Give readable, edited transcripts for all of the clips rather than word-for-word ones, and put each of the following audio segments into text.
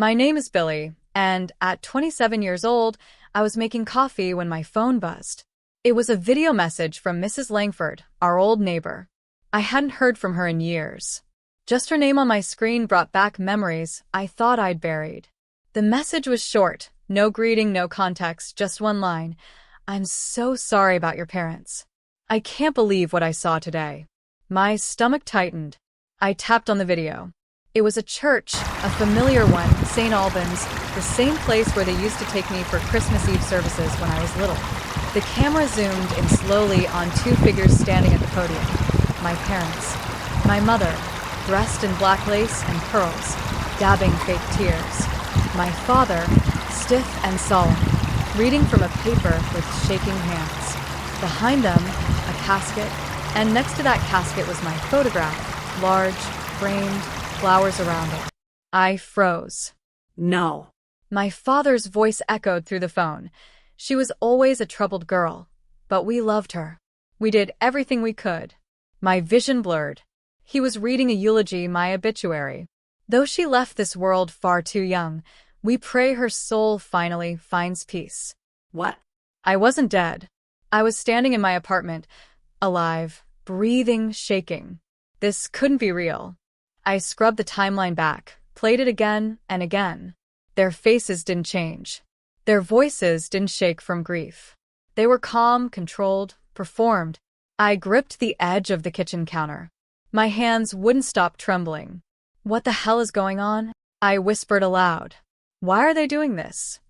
My name is Billy, and at 27 years old, I was making coffee when my phone buzzed. It was a video message from Mrs. Langford, our old neighbor. I hadn't heard from her in years. Just her name on my screen brought back memories I thought I'd buried. The message was short, no greeting, no context, just one line. "I'm so sorry about your parents. I can't believe what I saw today." My stomach tightened. I tapped on the video. It was a church, a familiar one, St. Albans, the same place where they used to take me for Christmas Eve services when I was little. The camera zoomed in slowly on two figures standing at the podium. My parents. My mother, dressed in black lace and pearls, dabbing fake tears. My father, stiff and solemn, reading from a paper with shaking hands. Behind them, a casket, and next to that casket was my photograph, large, framed, flowers around it. I froze. No. My father's voice echoed through the phone. She was always a troubled girl, but we loved her. We did everything we could. My vision blurred. He was reading a eulogy, my obituary. Though she left this world far too young, we pray her soul finally finds peace. What? I wasn't dead. I was standing in my apartment, alive, breathing, shaking. This couldn't be real. I scrubbed the timeline back, played it again and again. Their faces didn't change. Their voices didn't shake from grief. They were calm, controlled, performed. I gripped the edge of the kitchen counter. My hands wouldn't stop trembling. "What the hell is going on?" I whispered aloud. "Why are they doing this?"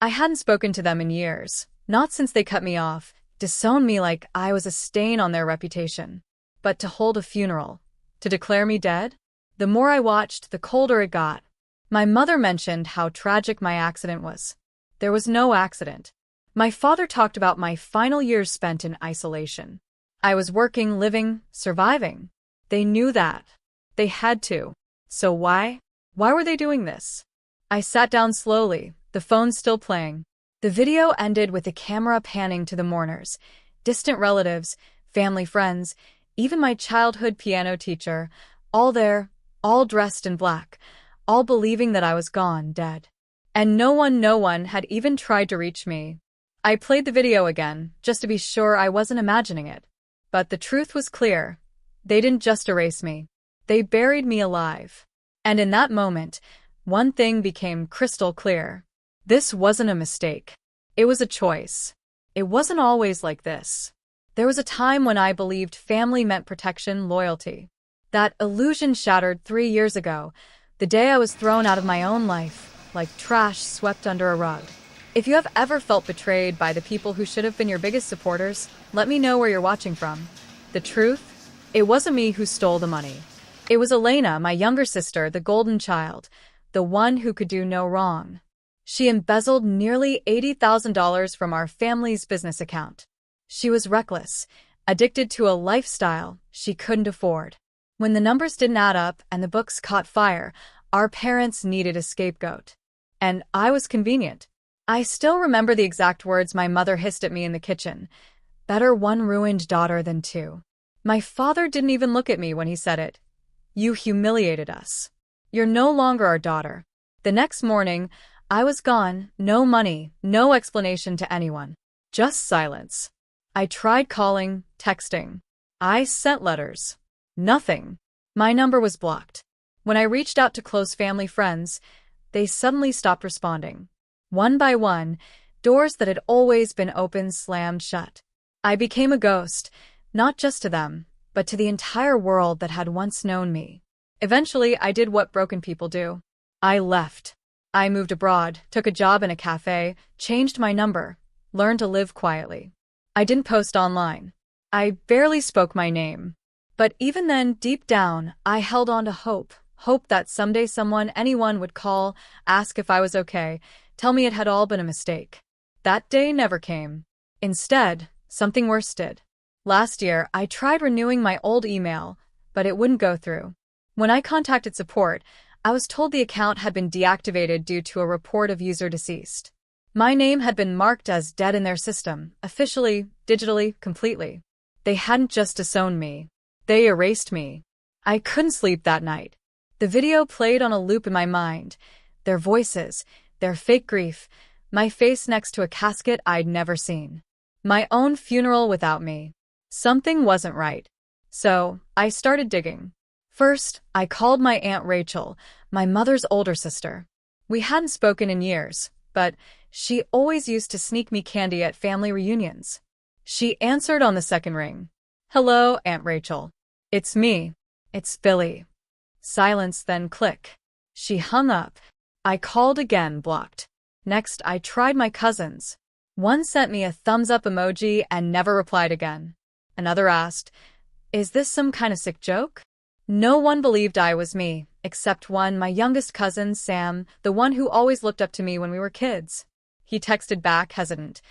I hadn't spoken to them in years, not since they cut me off, disowned me like I was a stain on their reputation. But to hold a funeral, to declare me dead? The more I watched, the colder it got. My mother mentioned how tragic my accident was. There was no accident. My father talked about my final years spent in isolation. I was working, living, surviving. They knew that. They had to. So why? Why were they doing this? I sat down slowly, the phone still playing. The video ended with the camera panning to the mourners, distant relatives, family friends, even my childhood piano teacher, all there, all dressed in black, all believing that I was gone, dead. And no one had even tried to reach me. I played the video again, just to be sure I wasn't imagining it. But the truth was clear. They didn't just erase me. They buried me alive. And in that moment, one thing became crystal clear. This wasn't a mistake. It was a choice. It wasn't always like this. There was a time when I believed family meant protection, loyalty. That illusion shattered 3 years ago, the day I was thrown out of my own life, like trash swept under a rug. If you have ever felt betrayed by the people who should have been your biggest supporters, let me know where you're watching from. The truth? It wasn't me who stole the money. It was Elena, my younger sister, the golden child, the one who could do no wrong. She embezzled nearly $80,000 from our family's business account. She was reckless, addicted to a lifestyle she couldn't afford. When the numbers didn't add up and the books caught fire, our parents needed a scapegoat. And I was convenient. I still remember the exact words my mother hissed at me in the kitchen. "Better one ruined daughter than two." My father didn't even look at me when he said it. "You humiliated us. You're no longer our daughter." The next morning, I was gone, no money, no explanation to anyone. Just silence. I tried calling, texting. I sent letters. Nothing. My number was blocked. When I reached out to close family friends, they suddenly stopped responding. One by one, doors that had always been open slammed shut. I became a ghost, not just to them, but to the entire world that had once known me. Eventually, I did what broken people do. I left. I moved abroad, took a job in a cafe, changed my number, learned to live quietly. I didn't post online. I barely spoke my name. But even then, deep down, I held on to hope. Hope that someday someone, anyone would call, ask if I was okay, tell me it had all been a mistake. That day never came. Instead, something worse did. Last year, I tried renewing my old email, but it wouldn't go through. When I contacted support, I was told the account had been deactivated due to a report of user deceased. My name had been marked as dead in their system, officially, digitally, completely. They hadn't just disowned me. They erased me. I couldn't sleep that night. The video played on a loop in my mind. their voices, their fake grief, my face next to a casket I'd never seen. My own funeral without me. Something wasn't right. So, I started digging. First, I called my Aunt Rachel, my mother's older sister. We hadn't spoken in years, but she always used to sneak me candy at family reunions. She answered on the second ring. "Hello, Aunt Rachel. It's me. It's Billy." Silence, then click. She hung up. I called again, blocked. Next, I tried my cousins. One sent me a thumbs-up emoji and never replied again. Another asked, "Is this some kind of sick joke?" No one believed I was me, except one, my youngest cousin, Sam, the one who always looked up to me when we were kids. He texted back, hesitant,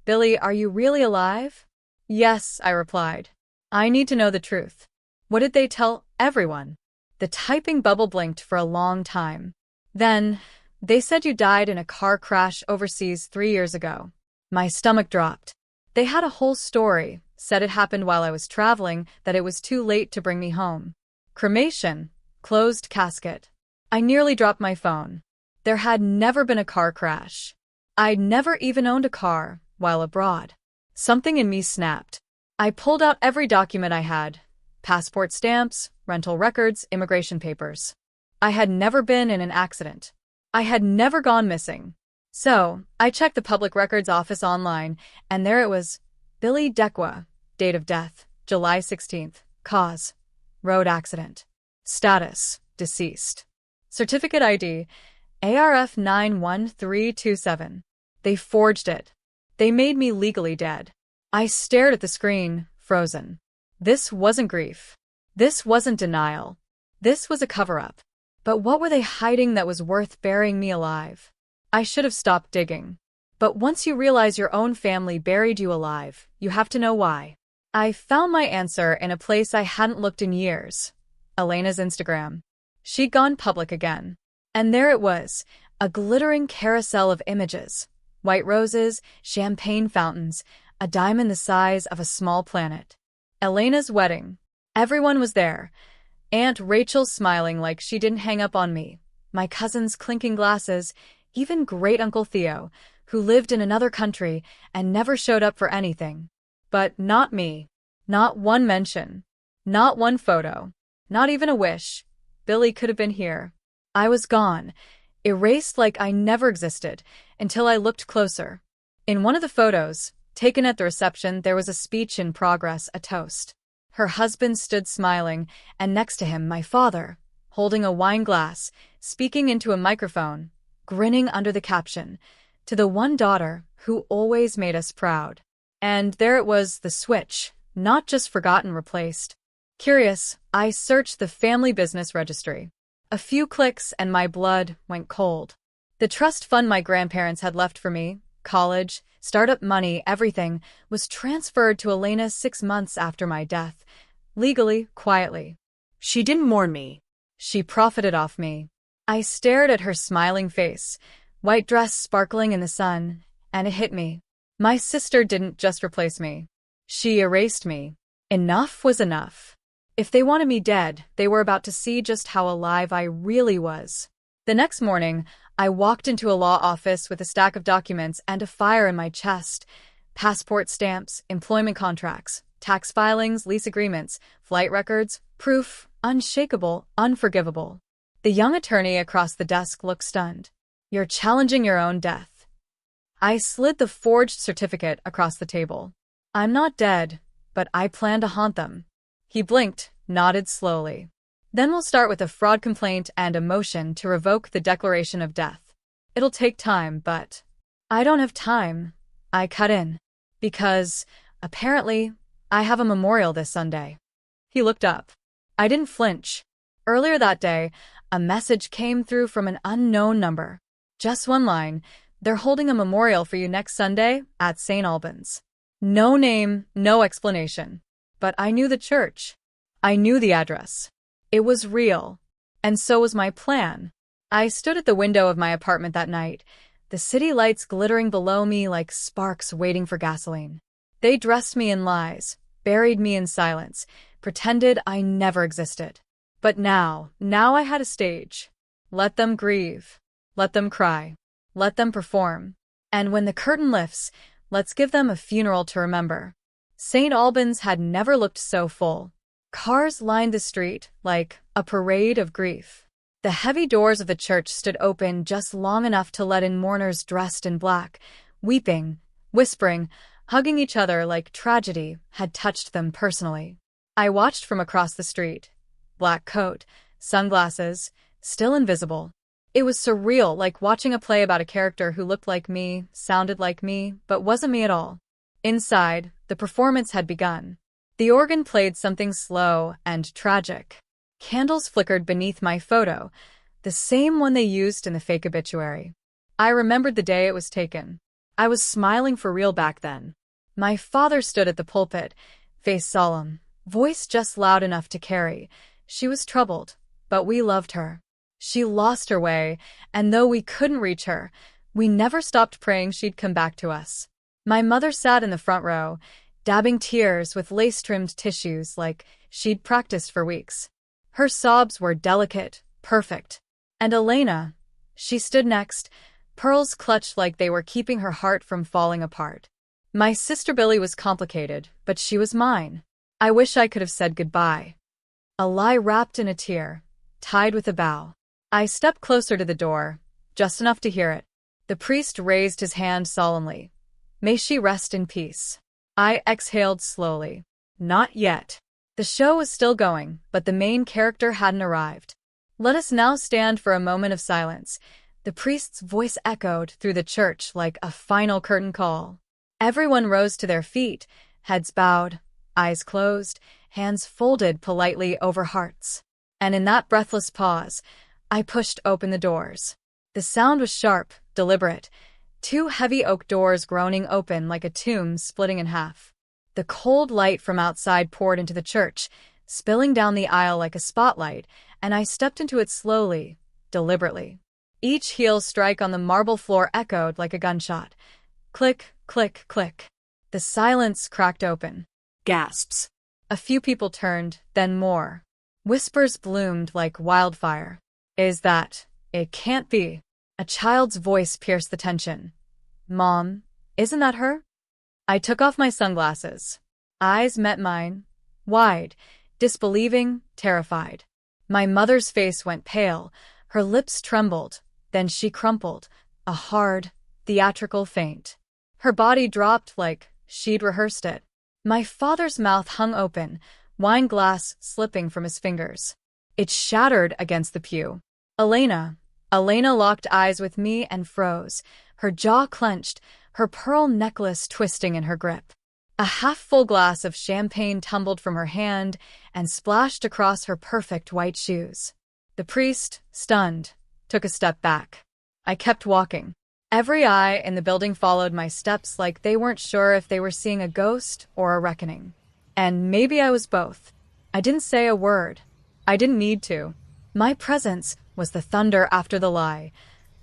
"Billy, are you really alive?" "Yes," I replied. "I need to know the truth." What did they tell everyone? The typing bubble blinked for a long time. Then, "They said you died in a car crash overseas 3 years ago." My stomach dropped. They had a whole story, said it happened while I was traveling, that it was too late to bring me home. Cremation, closed casket. I nearly dropped my phone. There had never been a car crash. I'd never even owned a car while abroad. Something in me snapped. I pulled out every document I had. Passport stamps, rental records, immigration papers. I had never been in an accident. I had never gone missing. So, I checked the Public Records Office online, and there it was. Billy Dekwa. Date of death, July 16th. Cause, road accident. Status, deceased. Certificate ID, ARF 91327. They forged it. They made me legally dead. I stared at the screen, frozen. This wasn't grief. This wasn't denial. This was a cover-up. But what were they hiding that was worth burying me alive? I should have stopped digging. But once you realize your own family buried you alive, you have to know why. I found my answer in a place I hadn't looked in years. Elena's Instagram. She'd gone public again. And there it was, a glittering carousel of images. White roses, champagne fountains, a diamond the size of a small planet. Elena's wedding. Everyone was there. Aunt Rachel smiling like she didn't hang up on me. My cousins clinking glasses, even great-uncle Theo, who lived in another country and never showed up for anything. But not me. Not one mention. Not one photo. Not even a wish. Billy could have been here. I was gone, erased like I never existed, until I looked closer. In one of the photos, taken at the reception, there was a speech in progress, a toast. Her husband stood smiling, and next to him my father, holding a wine glass, speaking into a microphone, grinning under the caption, "To the one daughter who always made us proud." And there it was, the switch, not just forgotten, replaced. Curious, I searched the family business registry. A few clicks and my blood went cold. The trust fund my grandparents had left for me, college, startup money, everything, was transferred to Elena 6 months after my death. Legally, quietly. She didn't mourn me. She profited off me. I stared at her smiling face, white dress sparkling in the sun, and it hit me. My sister didn't just replace me. She erased me. Enough was enough. If they wanted me dead, they were about to see just how alive I really was. The next morning, I walked into a law office with a stack of documents and a fire in my chest. Passport stamps, employment contracts, tax filings, lease agreements, flight records, proof, unshakable, unforgivable. The young attorney across the desk looked stunned. "You're challenging your own death." I slid the forged certificate across the table. "I'm not dead, but I plan to haunt them." He blinked, nodded slowly. "Then we'll start with a fraud complaint and a motion to revoke the declaration of death. It'll take time, but—" "I don't have time," I cut in. "Because, apparently, I have a memorial this Sunday." He looked up. I didn't flinch. Earlier that day, a message came through from an unknown number. Just one line, "They're holding a memorial for you next Sunday at St. Albans." No name, no explanation. But I knew the church. I knew the address. It was real. And so was my plan. I stood at the window of my apartment that night, the city lights glittering below me like sparks waiting for gasoline. They dressed me in lies, buried me in silence, pretended I never existed. But now I had a stage. Let them grieve. Let them cry. Let them perform. And when the curtain lifts, let's give them a funeral to remember. St. Albans had never looked so full. Cars lined the street like a parade of grief. The heavy doors of the church stood open just long enough to let in mourners dressed in black, weeping, whispering, hugging each other like tragedy had touched them personally. I watched from across the street. Black coat, sunglasses, still invisible. It was surreal, like watching a play about a character who looked like me, sounded like me, but wasn't me at all. Inside, the performance had begun. The organ played something slow and tragic. Candles flickered beneath my photo, the same one they used in the fake obituary. I remembered the day it was taken. I was smiling for real back then. My father stood at the pulpit, face solemn, voice just loud enough to carry. She was troubled, but we loved her. She lost her way, and though we couldn't reach her, we never stopped praying she'd come back to us. My mother sat in the front row, dabbing tears with lace-trimmed tissues like she'd practiced for weeks. Her sobs were delicate, perfect. And Elena, she stood next, pearls clutched like they were keeping her heart from falling apart. My sister Billy was complicated, but she was mine. I wish I could have said goodbye. A lie wrapped in a tear, tied with a bow. I stepped closer to the door, just enough to hear it. The priest raised his hand solemnly. May she rest in peace. I exhaled slowly. Not yet. The show was still going, but the main character hadn't arrived. Let us now stand for a moment of silence. The priest's voice echoed through the church like a final curtain call. Everyone rose to their feet, heads bowed, eyes closed, hands folded politely over hearts. And in that breathless pause, I pushed open the doors. The sound was sharp, deliberate. Two heavy oak doors groaning open like a tomb splitting in half. The cold light from outside poured into the church, spilling down the aisle like a spotlight, and I stepped into it slowly, deliberately. Each heel strike on the marble floor echoed like a gunshot. Click, click, click. The silence cracked open. Gasps. A few people turned, then more. Whispers bloomed like wildfire. Is that? It can't be. A child's voice pierced the tension. Mom, isn't that her? I took off my sunglasses. Eyes met mine, wide, disbelieving, terrified. My mother's face went pale, her lips trembled, then she crumpled, a hard, theatrical faint. Her body dropped like she'd rehearsed it. My father's mouth hung open, wine glass slipping from his fingers. It shattered against the pew. Elena locked eyes with me and froze, her jaw clenched, her pearl necklace twisting in her grip. A half-full glass of champagne tumbled from her hand and splashed across her perfect white shoes. The priest, stunned, took a step back. I kept walking. Every eye in the building followed my steps like they weren't sure if they were seeing a ghost or a reckoning. And maybe I was both. I didn't say a word. I didn't need to. My presence was the thunder after the lie.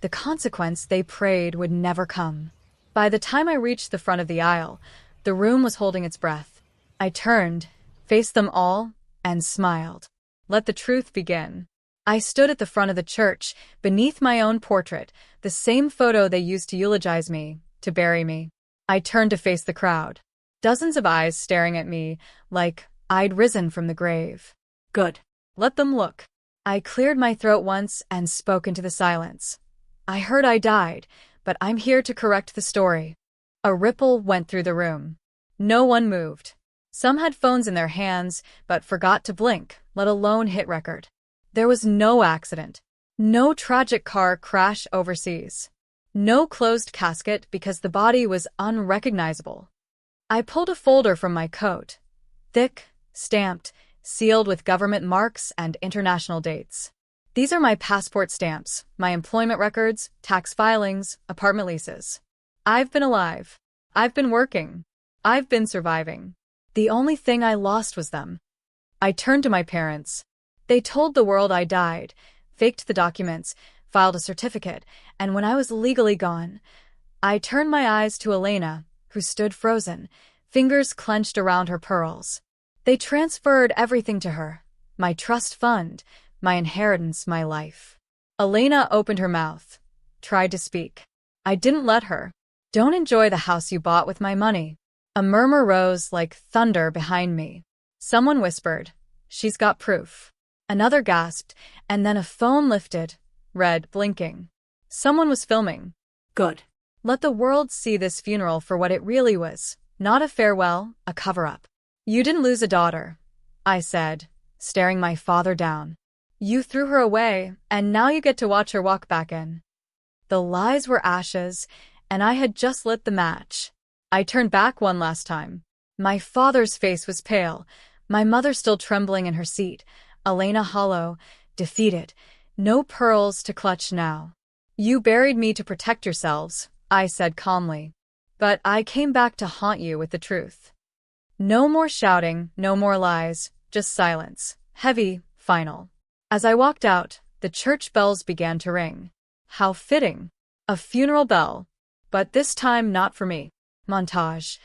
The consequence they prayed would never come. By the time I reached the front of the aisle, the room was holding its breath. I turned, faced them all, and smiled. Let the truth begin. I stood at the front of the church, beneath my own portrait, the same photo they used to eulogize me, to bury me. I turned to face the crowd. Dozens of eyes staring at me, like I'd risen from the grave. Good. Let them look. I cleared my throat once and spoke into the silence. I heard I died, but I'm here to correct the story. A ripple went through the room. No one moved. Some had phones in their hands, but forgot to blink, let alone hit record. There was no accident. No tragic car crash overseas. No closed casket because the body was unrecognizable. I pulled a folder from my coat. Thick, stamped, sealed with government marks and international dates. These are my passport stamps, my employment records, tax filings, apartment leases. I've been alive. I've been working. I've been surviving. The only thing I lost was them. I turned to my parents. They told the world I died, faked the documents, filed a certificate, and when I was legally gone, I turned my eyes to Elena, who stood frozen, fingers clenched around her pearls. They transferred everything to her, my trust fund, my inheritance, my life. Elena opened her mouth. tried to speak. I didn't let her. Don't enjoy the house you bought with my money. A murmur rose like thunder behind me. Someone whispered, "She's got proof." Another gasped, and then a phone lifted, red blinking. Someone was filming. Good. Let the world see this funeral for what it really was, not a farewell, a cover-up. You didn't lose a daughter, I said, staring my father down. You threw her away, and now you get to watch her walk back in. The lies were ashes, and I had just lit the match. I turned back one last time. My father's face was pale, my mother still trembling in her seat, Elena hollow, defeated, no pearls to clutch now. You buried me to protect yourselves, I said calmly. But I came back to haunt you with the truth. No more shouting, no more lies, just silence, heavy, final. As I walked out, the church bells began to ring. How fitting. A funeral bell. But this time not for me. Montage.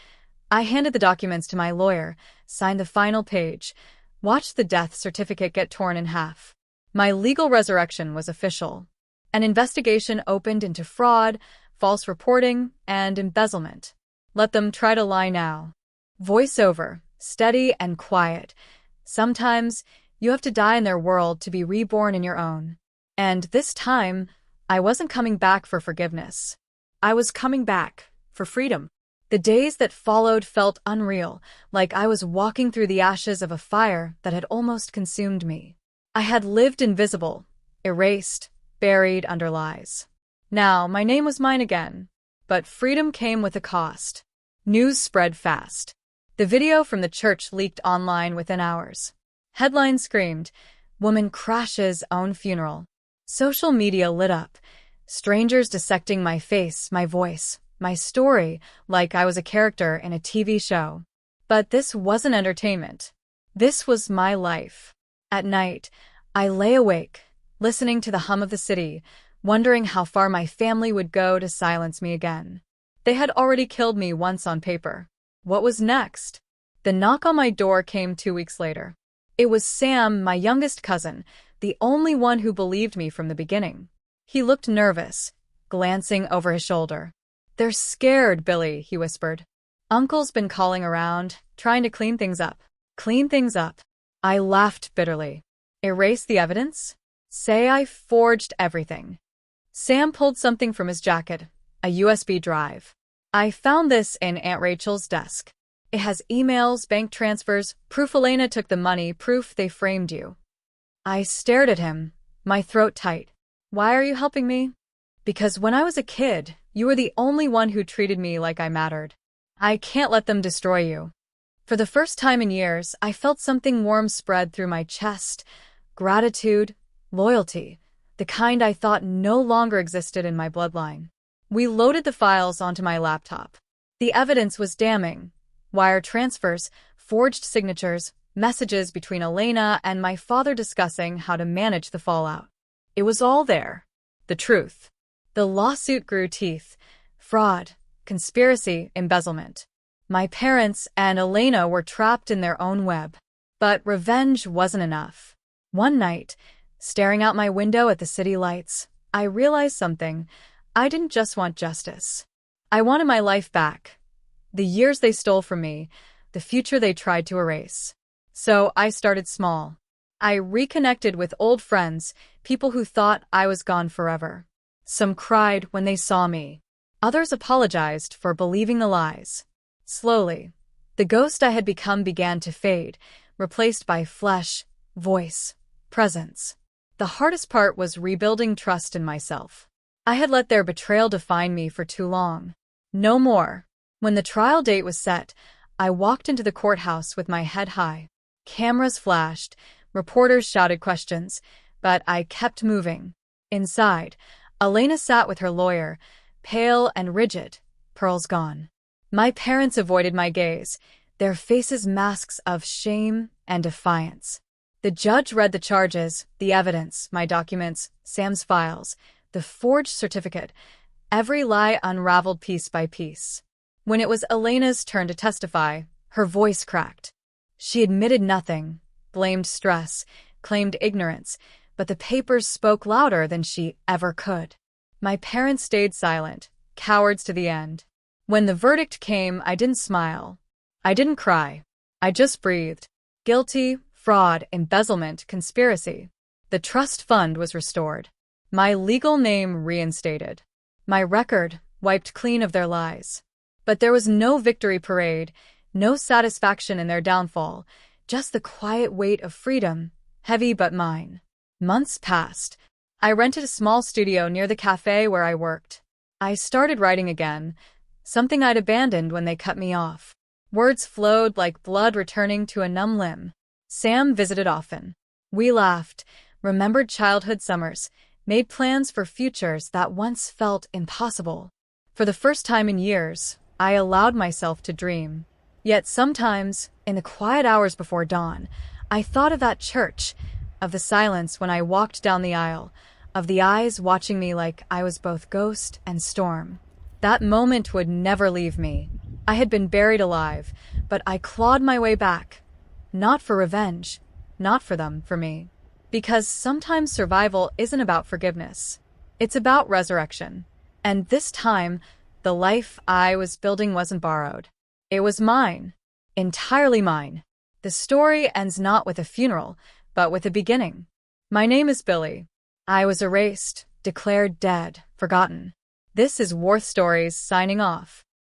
I handed the documents to my lawyer, signed the final page, watched the death certificate get torn in half. My legal resurrection was official. An investigation opened into fraud, false reporting, and embezzlement. Let them try to lie now. Voiceover, steady and quiet. Sometimes you have to die in their world to be reborn in your own. And this time, I wasn't coming back for forgiveness. I was coming back for freedom. The days that followed felt unreal, like I was walking through the ashes of a fire that had almost consumed me. I had lived invisible, erased, buried under lies. Now, my name was mine again. But freedom came with a cost. News spread fast. The video from the church leaked online within hours. Headlines screamed, "Woman crashes own funeral." Social media lit up. Strangers dissecting my face, my voice, my story, like I was a character in a TV show. But this wasn't entertainment. This was my life. At night, I lay awake, listening to the hum of the city, wondering how far my family would go to silence me again. They had already killed me once on paper. What was next? The knock on my door came 2 weeks later. It was Sam, my youngest cousin, the only one who believed me from the beginning. He looked nervous, glancing over his shoulder. "They're scared, Billy," he whispered. "Uncle's been calling around, trying to clean things up." Clean things up. I laughed bitterly. Erase the evidence? Say I forged everything. Sam pulled something from his jacket, a USB drive. "I found this in Aunt Rachel's desk. It has emails, bank transfers, proof Elena took the money, proof they framed you." I stared at him, my throat tight. "Why are you helping me?" "Because when I was a kid, you were the only one who treated me like I mattered. I can't let them destroy you." For the first time in years, I felt something warm spread through my chest. Gratitude, loyalty, the kind I thought no longer existed in my bloodline. We loaded the files onto my laptop. The evidence was damning. Wire transfers, forged signatures, messages between Elena and my father discussing how to manage the fallout. It was all there. The truth. The lawsuit grew teeth. Fraud, conspiracy, embezzlement. My parents and Elena were trapped in their own web. But revenge wasn't enough. One night, staring out my window at the city lights, I realized something. I didn't just want justice. I wanted my life back. The years they stole from me, the future they tried to erase. So I started small. I reconnected with old friends, people who thought I was gone forever. Some cried when they saw me. Others apologized for believing the lies. Slowly, the ghost I had become began to fade, replaced by flesh, voice, presence. The hardest part was rebuilding trust in myself. I had let their betrayal define me for too long. No more. When the trial date was set, I walked into the courthouse with my head high. Cameras flashed, reporters shouted questions, but I kept moving. Inside, Elena sat with her lawyer, pale and rigid, pearls gone. My parents avoided my gaze, their faces masks of shame and defiance. The judge read the charges, the evidence, my documents, Sam's files, the forged certificate, every lie unraveled piece by piece. When it was Elena's turn to testify, her voice cracked. She admitted nothing, blamed stress, claimed ignorance, but the papers spoke louder than she ever could. My parents stayed silent, cowards to the end. When the verdict came, I didn't smile. I didn't cry. I just breathed. Guilty, fraud, embezzlement, conspiracy. The trust fund was restored. My legal name reinstated. My record wiped clean of their lies. But there was no victory parade, no satisfaction in their downfall, just the quiet weight of freedom, heavy but mine. Months passed. I rented a small studio near the cafe where I worked. I started writing again, something I'd abandoned when they cut me off. Words flowed like blood returning to a numb limb. Sam visited often. We laughed, remembered childhood summers, made plans for futures that once felt impossible. For the first time in years, I allowed myself to dream. Yet sometimes, in the quiet hours before dawn, I thought of that church, of the silence when I walked down the aisle, of the eyes watching me like I was both ghost and storm. That moment would never leave me. I had been buried alive, but I clawed my way back. Not for revenge, not for them, for me. Because sometimes survival isn't about forgiveness. It's about resurrection. And this time, the life I was building wasn't borrowed. It was mine. Entirely mine. The story ends not with a funeral, but with a beginning. My name is Billy. I was erased, declared dead, forgotten. This is Warth Stories signing off.